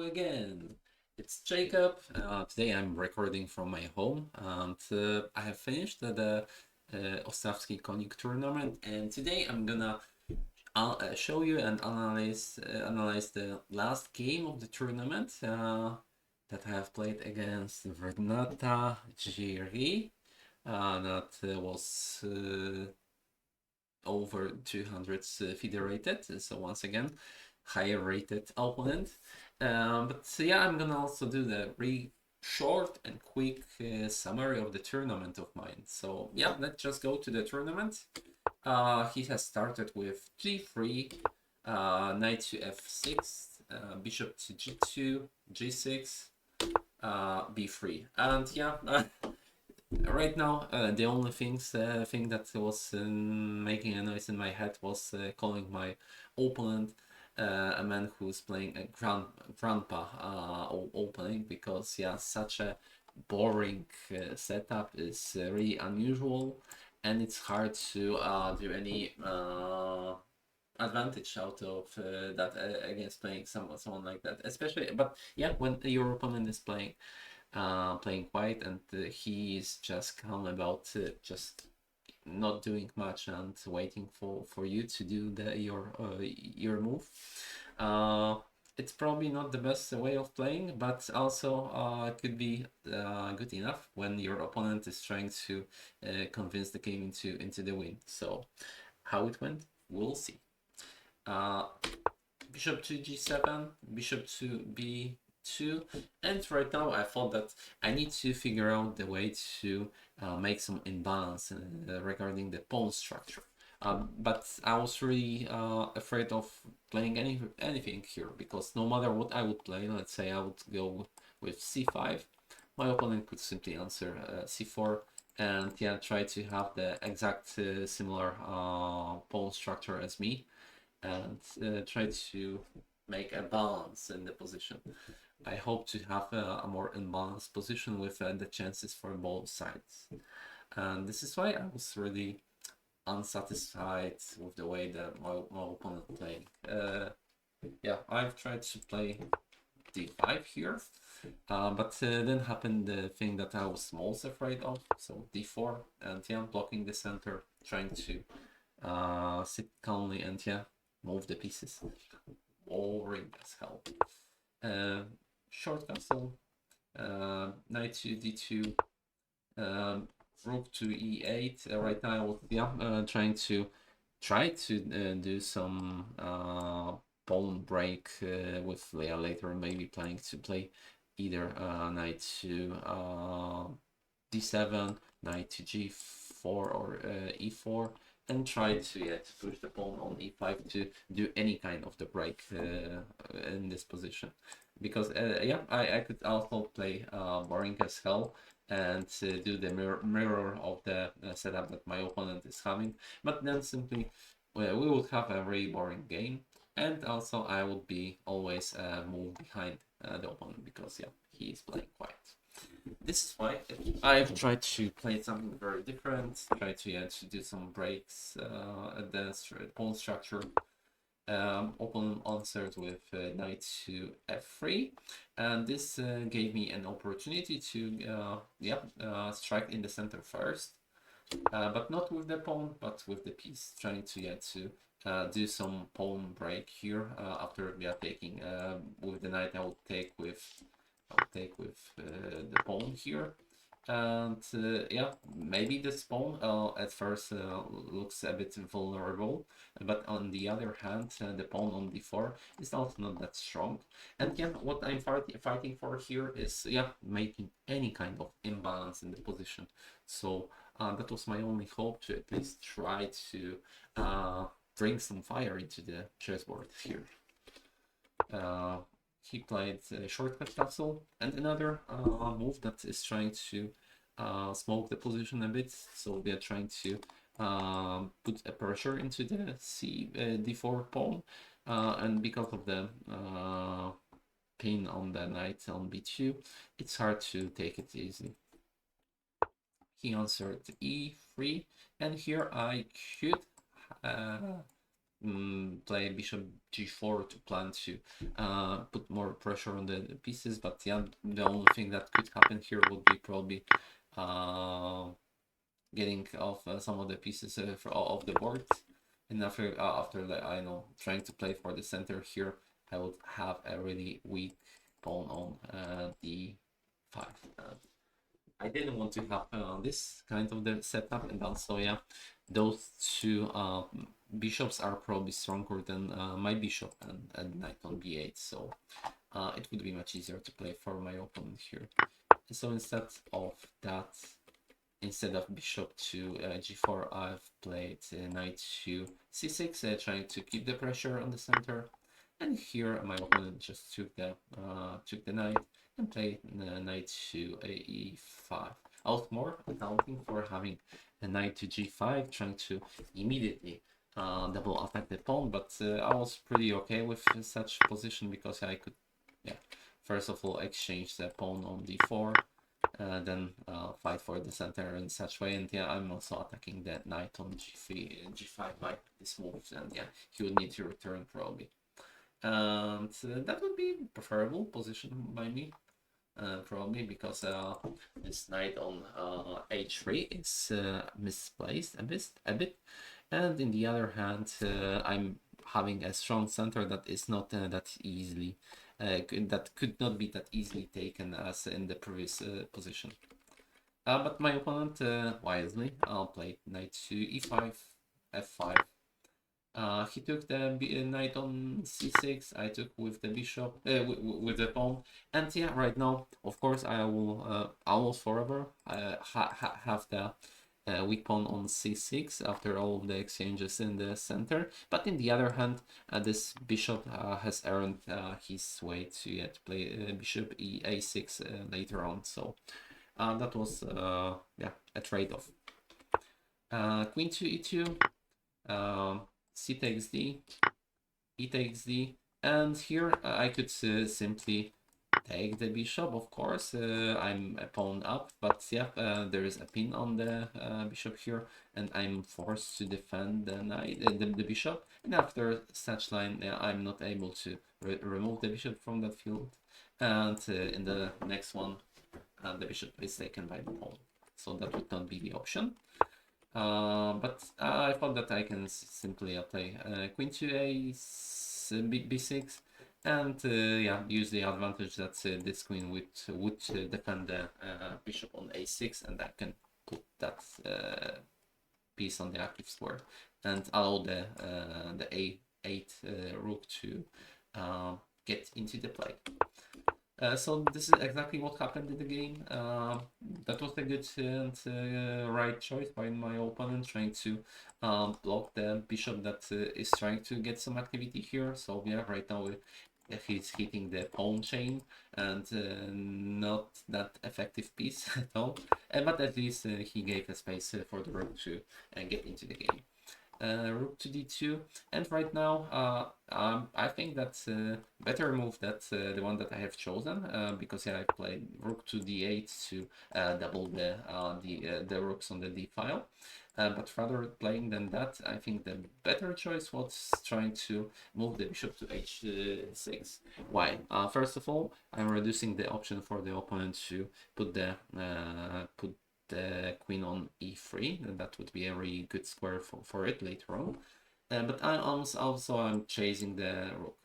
again. It's Jacob. Today I'm recording from my home, and I have finished the Ostravsky Konik tournament. And today I'm gonna show you and analyze the last game of the tournament that I have played against Vrňata Jiří. That was over 200 FIDE rated. So once again, higher rated opponent. But yeah, I'm gonna also do the short and quick summary of the tournament of mine. So yeah, let's just go to the tournament. He has started with g3, knight to f6, bishop to g2, g6, b3, and yeah. Right now, the only thing that was making a noise in my head was calling my opponent a man who's playing a grandpa opening, because yeah, such a boring setup is really unusual, and it's hard to do any advantage out of that against playing someone like that, especially. But yeah, when your opponent is playing quiet and he's just calm about just not doing much and waiting for you to do your move. It's probably not the best way of playing, but also could be good enough when your opponent is trying to convince the game into the win. So how it went, we'll see. Bishop to g7, bishop to b2, and right now I thought that I need to figure out the way to make some imbalance regarding the pawn structure. But I was really afraid of playing anything here, because no matter what I would play, let's say I would go with c5, my opponent could simply answer c4, and yeah, try to have the exact similar pawn structure as me, and try to make a balance in the position. I hope to have a more imbalanced position with the chances for both sides. And this is why I was really unsatisfied with the way that my opponent played. Yeah, I've tried to play d5 here, but then happened the thing that I was most afraid of. So d4, and yeah, blocking the center, trying to sit calmly and yeah, move the pieces. Boring as hell. Short castle, knight to d2, rook to e8. Right now, yeah, try to do some pawn break with Leia later. Maybe planning to play either knight to d7, knight to g4 or e4, and try to push the pawn on e5 to do any kind of the break in this position, because yeah, I could also play boring as hell and do the mirror of the setup that my opponent is having, but then simply we would have a very boring game, and also I would be always move behind the opponent, because yeah, he is playing quiet. This is why I've tried to play something very different, try to do some breaks at the pawn structure. Opponent answered with knight to f3, and this gave me an opportunity to strike in the center first, but not with the pawn, but with the piece, trying to do some pawn break here. After taking with the knight, I'll take with the pawn here, and yeah, maybe this pawn at first looks a bit vulnerable, but on the other hand, the pawn on d4 is also not that strong. And yeah, what I'm fighting for here is making any kind of imbalance in the position. So that was my only hope, to at least try to bring some fire into the chessboard here. He played shortcut castle, and another move that is trying to smoke the position a bit. So we are trying to put a pressure into the d4 pawn, and because of the pin on the knight on b2, it's hard to take it easy. He answered e3, and here I could play bishop g4 to plan to put more pressure on the pieces, but yeah, the only thing that could happen here would be probably getting off some of the pieces of the board. And after I know, trying to play for the center here, I would have a really weak pawn on d5. I didn't want to have this kind of the setup, and also yeah, those two bishops are probably stronger than my bishop and knight on b8, so it would be much easier to play for my opponent here. So instead of that, instead of bishop to g4, I've played knight to c6, trying to keep the pressure on the center. And here my opponent just took the knight and played knight to e5. I was more accounting for having a knight to g5, trying to immediately double attack the pawn, but I was pretty okay with such position because I could, yeah, first of all exchange the pawn on d4. Then fight for the center in such way, and yeah, I'm also attacking the knight on g3, g5 by this move, and yeah, he would need to return probably. And that would be preferable position by me, probably because this knight on h3 is misplaced a bit, and in the other hand, I'm having a strong center that is not that easily that could not be that easily taken as in the previous position. But my opponent wisely played knight to e5, f5. He took the knight on c6. I took with the bishop, with the pawn, and yeah, right now, of course, I will almost forever have the weak pawn on c6 after all the exchanges in the center. But in the other hand, this bishop has earned his way to play bishop a6 later on. So that was yeah, a trade-off. Queen to e2. C takes d, e takes d, and here I could simply take the bishop, of course. I'm a pawn up, but yeah, there is a pin on the bishop here, and I'm forced to defend the knight, the bishop. And after such line, I'm not able to remove the bishop from the field. And in the next one, the bishop is taken by the pawn, so that would not be the option. But I thought that I can simply play queen to b6, and yeah, use the advantage that this queen would defend the bishop on a6, and I can put that piece on the active square and allow the a8 rook to get into the play. So this is exactly what happened in the game. That was a good and right choice by my opponent, trying to block the bishop that is trying to get some activity here. So yeah, right now he's hitting the pawn chain, and not that effective piece at all. But at least he gave a space for the rook to get into the game. Rook to d2, and right now I think that's a better move that the one that I have chosen, because yeah, I played rook to d8 to double the rooks on the d file. But rather playing than that, I think the better choice was trying to move the bishop to h6. Why? First of all, I'm reducing the option for the opponent to put the queen on e3, and that would be a really good square for it later on. But I also I'm chasing the rook.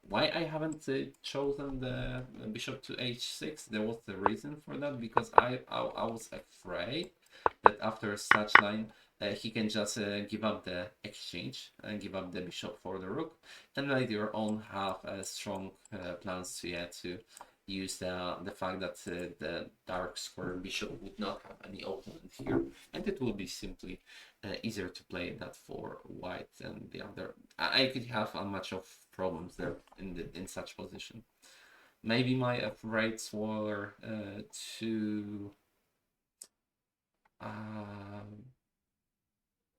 Why I haven't chosen the bishop to h6? There was a reason for that, because I was afraid that after such line he can just give up the exchange and give up the bishop for the rook, and later on have strong plans to use the fact that the dark square bishop would not have any opponent here, and it would be simply easier to play that for white and the other. I could have a much of problems there in such position. Maybe my upgrades were too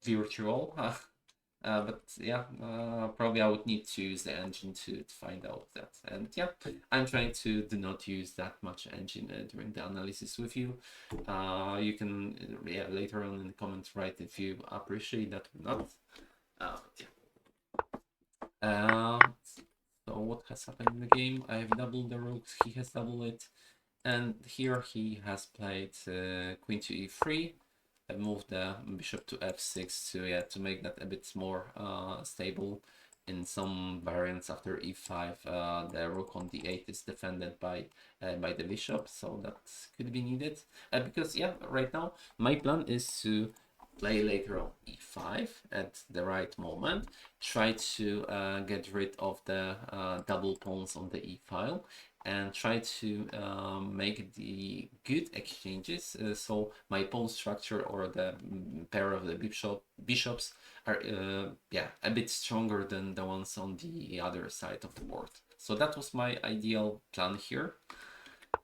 virtual. But yeah, probably I would need to use the engine to find out that. And yeah, I'm trying to do not use that much engine during the analysis with you. You can yeah, later on in the comments write if you appreciate that or not. Yeah. So what has happened in the game? I have doubled the rooks, he has doubled it, and here he has played queen to e3. I moved the bishop to f6 to make that a bit more stable. In some variants after e5, the rook on d8 is defended by the bishop, so that could be needed. Because right now my plan is to play later on e5 at the right moment, try to get rid of the double pawns on the e file, and try to make the good exchanges, so my pawn structure or the pair of the bishops are a bit stronger than the ones on the other side of the board. So that was my ideal plan here.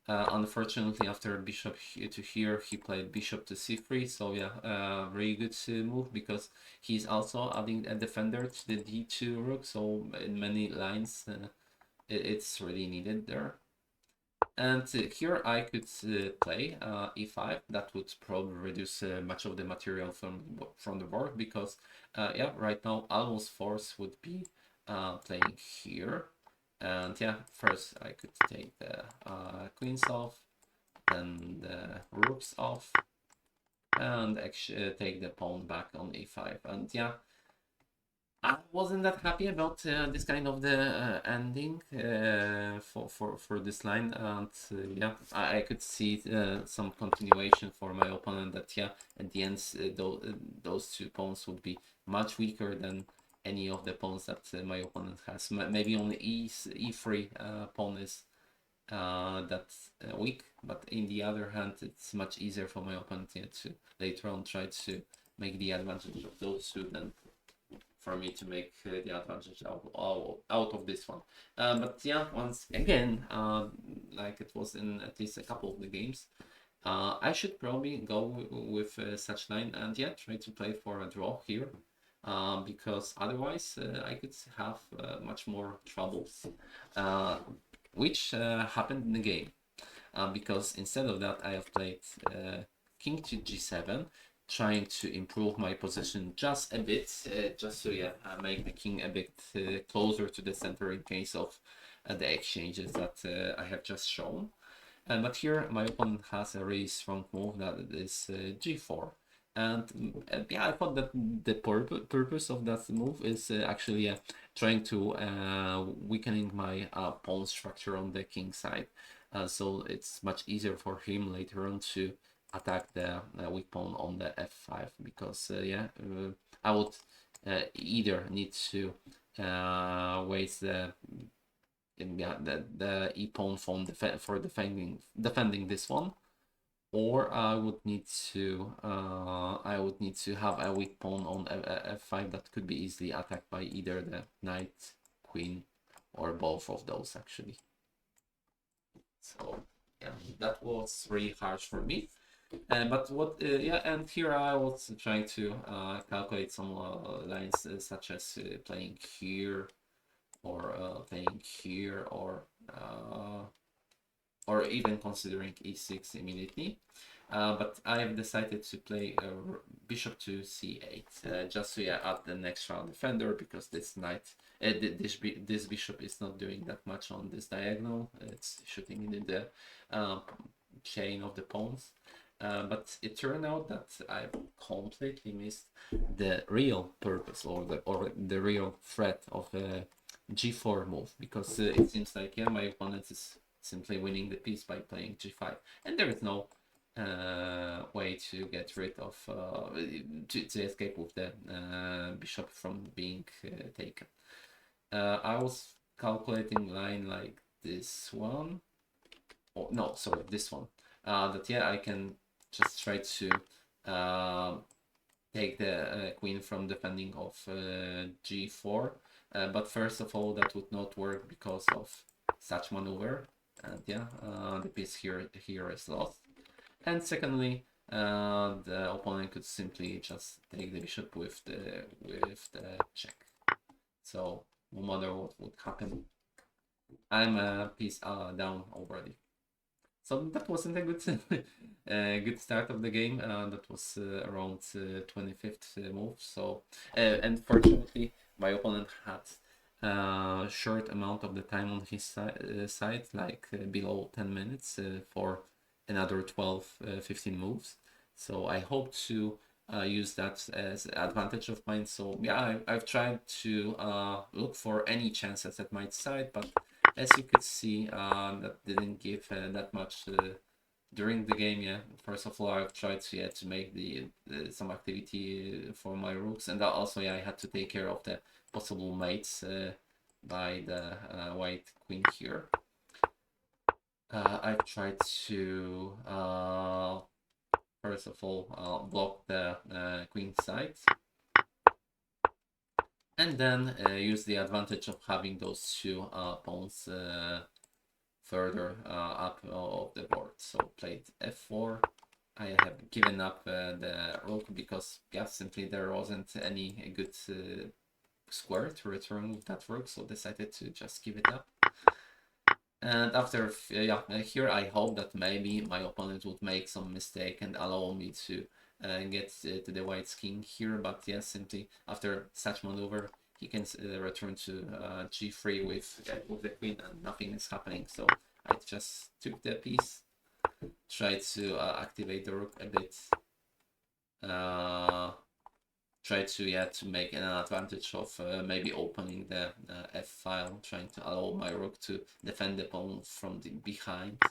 Unfortunately, after bishop to here, he played bishop to c3. So very good move, because he's also adding a defender to the d2 rook. So in many lines, it's really needed there. And here I could play e5. That would probably reduce much of the material from the board, because right now almost force would be playing here. And first I could take the queens off, then the rooks off, and actually take the pawn back on e5. And I wasn't that happy about this kind of the ending for this line, and I could see some continuation for my opponent, that at the end those two pawns would be much weaker than any of the pawns that my opponent has. Maybe only e3 pawn is that's weak, but in the other hand, it's much easier for my opponent to later on try to make the advantage of those two than for me to make the advantage out of this one. But once again, like it was in at least a couple of the games, I should probably go with such line, and try to play for a draw here, because otherwise I could have much more troubles, which happened in the game, because instead of that I have played king to g7, trying to improve my position just a bit, just to make the king a bit closer to the center in case of the exchanges that I have just shown. But here my opponent has a really strong move, that is g4. And I thought that the purpose of that move is actually trying to weakening my pawn structure on the king side. So it's much easier for him later on to attack the weak pawn on the f5, because I would either need to waste the e pawn for defending this one, or I would need to have a weak pawn on f5 that could be easily attacked by either the knight, queen, or both of those actually. So that was really harsh for me. But what and here I was trying to calculate some lines, such as playing here, or playing here, or even considering e6 immediately. But I have decided to play bishop to c8, just to add the extra defender, because this knight, this bishop is not doing that much on this diagonal. It's shooting in the chain of the pawns. But it turned out that I completely missed the real purpose, or the real threat of g4 move, because it seems like my opponent is simply winning the piece by playing g5, and there is no way to get rid of to escape with the bishop from being taken. I was calculating line like this one, or no, sorry, this one. That I can just try to take the queen from defending of g4, but first of all that would not work because of such maneuver, and the piece here is lost. And secondly, the opponent could simply just take the bishop with the check. So no matter what would happen, I'm a piece down already. So that wasn't a good good start of the game. That was around 25th move. So and fortunately, my opponent had short amount of the time on his side, like below 10 minutes for another 12, 15 moves. So I hope to use that as an advantage of mine. So yeah, I've tried to look for any chances at my side, but as you could see, that didn't give that much during the game. Yeah, first of all, I've tried to make the some activity for my rooks, and also yeah, I had to take care of the possible mates by the white queen here. I've tried to first of all block the queen side, and then use the advantage of having those two pawns further up of the board. So played f4. I have given up the rook because yeah, simply there wasn't any good square to return with that rook, so decided to just give it up. And after yeah, here I hope that maybe my opponent would make some mistake and allow me to get to the white's king here, but yeah, simply after such maneuver he can return to g3 with the queen and nothing is happening. So I just took the piece, tried to activate the rook a bit, try to make an advantage of maybe opening the f file, trying to allow my rook to defend the pawn from the behind.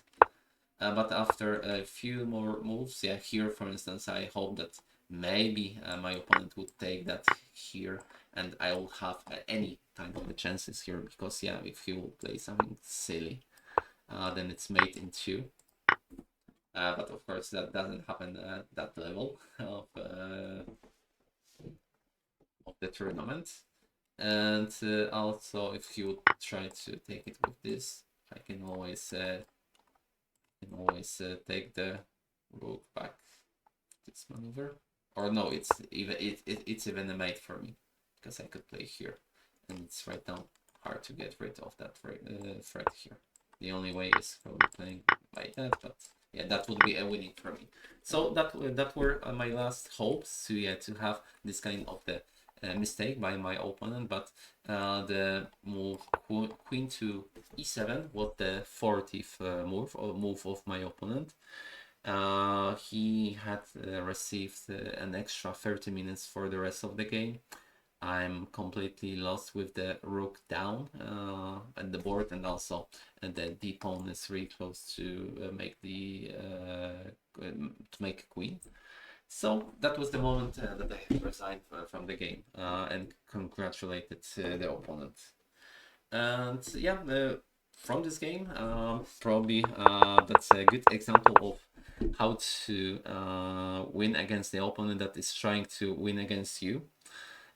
But after a few more moves, yeah, here for instance, I hope that maybe my opponent would take that here, and I will have any kind of the chances here, because yeah, if he will play something silly, then it's mate in two. But of course that doesn't happen at that level of the tournament. And also, if he would try to take it with this, I can always take the rook back. This maneuver, or no, it's even a mate for me, because I could play here, and it's right now hard to get rid of that threat here. The only way is probably playing by that, but yeah, that would be a winning for me. So that were my last hopes to have this kind of the mistake by my opponent, but the move queen to e7 was the 40th move of my opponent. He had received an extra 30 minutes for the rest of the game. I'm completely lost with the rook down at the board, and also the d pawn is really close to make a queen. So that was the moment that I resigned from the game and congratulated the opponent. And yeah, from this game, probably that's a good example of how to win against the opponent that is trying to win against you.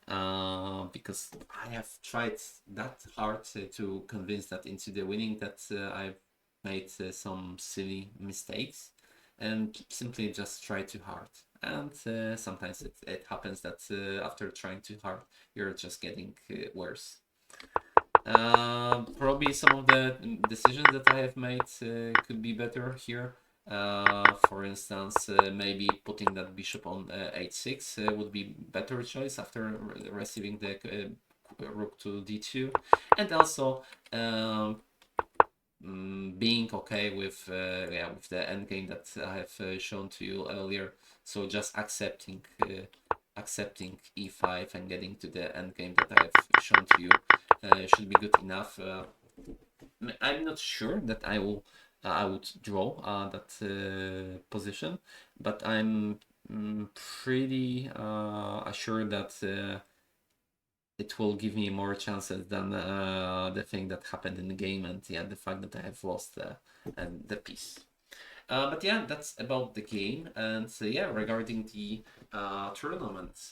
Because I have tried that hard to convince that into the winning that I've made some silly mistakes and simply just try too hard. And sometimes it happens that after trying too hard, you're just getting worse. Probably some of the decisions that I have made could be better here. For instance, maybe putting that bishop on h6 would be better choice after receiving the rook to d2, and also being okay with with the endgame that I have shown to you earlier. So just accepting e5 and getting to the endgame that I have shown to you should be good enough. I'm not sure that I would draw that position, but I'm pretty assured that it will give me more chances than the thing that happened in the game, and yeah, the fact that I have lost the piece. But yeah, that's about the game. And yeah, regarding the tournament,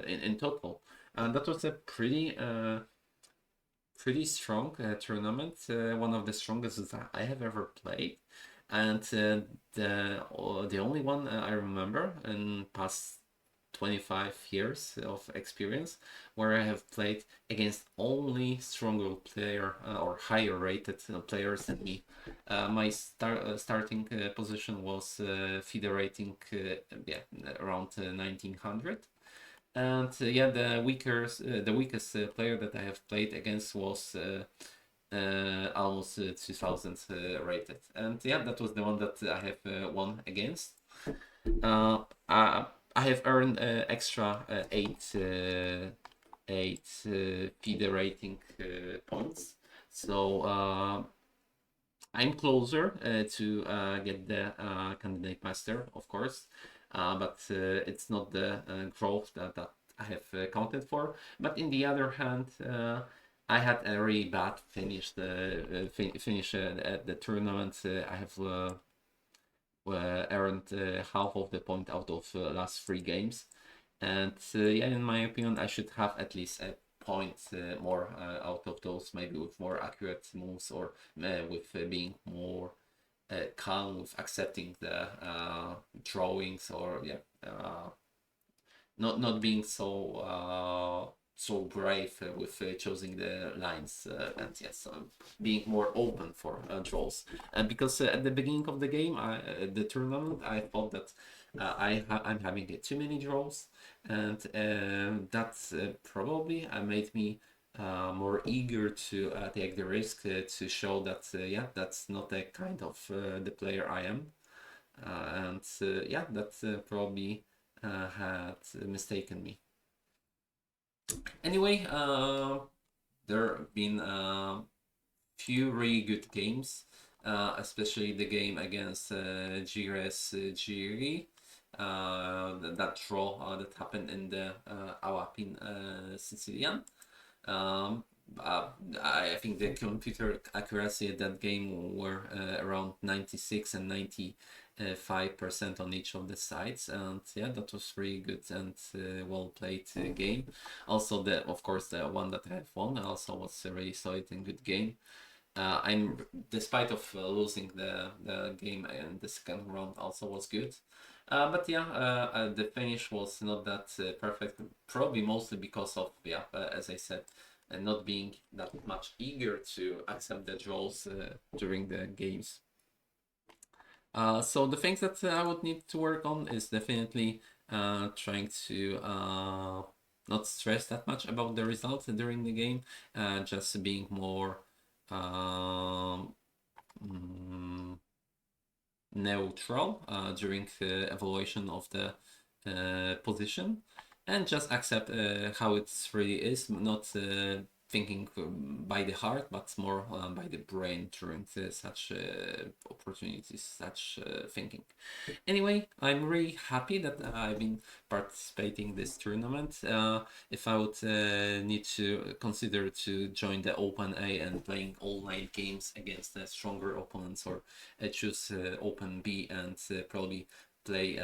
in total, that was a pretty strong tournament, one of the strongest that I have ever played, and the only one I remember in past 25 years of experience where I have played against only stronger player or higher rated players than me. My starting position was FIDE rating around 1900. And yeah, the weakest player that I have played against was almost 2000 rated, and yeah, that was the one that I have won against. I have earned extra eight FIDE rating points, so I'm closer to get the candidate master, of course, but it's not the growth that I have counted for. But in the other hand, I had a really bad finish at the tournament. I have earned half of the point out of last 3 games, and yeah, in my opinion, I should have at least a point more out of those, maybe with more accurate moves, or with being more calm with accepting the drawings, or yeah, not being so brave with choosing the lines, and yes, being more open for draws. And because at the beginning of the game, the tournament, I thought that I'm having too many draws, and that probably made me more eager to take the risk to show that yeah, that's not the kind of the player I am, and yeah, that probably had mistaken me. Anyway, there have been few really good games, especially the game against Jiří. That draw that happened in the Awapin Sicilian. Um, I think the computer accuracy at that game were around 96 and 95% on each of the sides, and yeah, that was really good and well played game. Also, of course, the one that I have won also was a really solid and good game. I'm despite of losing the game in the second round, also was good. But yeah, the finish was not that perfect. Probably mostly because of, yeah, as I said, not being that much eager to accept the draws during the games. So the things that I would need to work on is definitely trying to not stress that much about the results during the game, just being more neutral during the evaluation of the position, and just accept how it really is, not thinking by the heart, but more by the brain during such opportunities, such thinking. Anyway, I'm really happy that I've been participating this tournament. If I would need to consider to join the Open A and playing all 9 games against stronger opponents, or choose Open B and probably play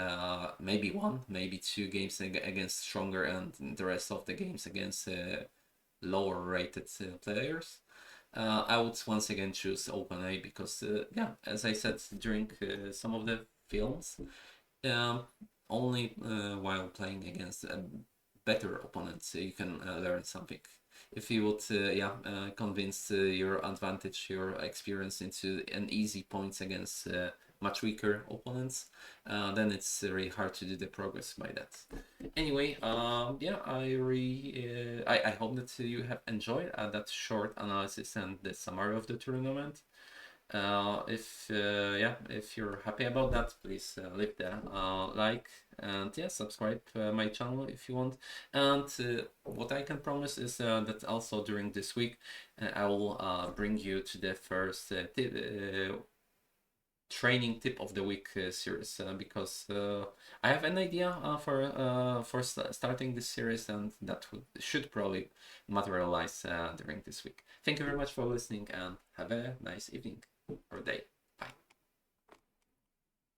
maybe 1, maybe 2 games against stronger, and the rest of the games against lower rated players, I would once again choose OpenA because, yeah, as I said during some of the films, um, only while playing against better opponents you can learn something. If you would, yeah, convince your advantage, your experience into an easy points against much weaker opponents, then it's really hard to do the progress by that. Anyway, yeah, I hope that you have enjoyed that short analysis and the summary of the tournament. If yeah, if you're happy about that, please leave the like, and yeah, subscribe my channel if you want. And what I can promise is that also during this week I will bring you to the first training tip of the week series, because I have an idea for starting this series, and that should probably materialize during this week. Thank you very much for listening, and have a nice evening or day.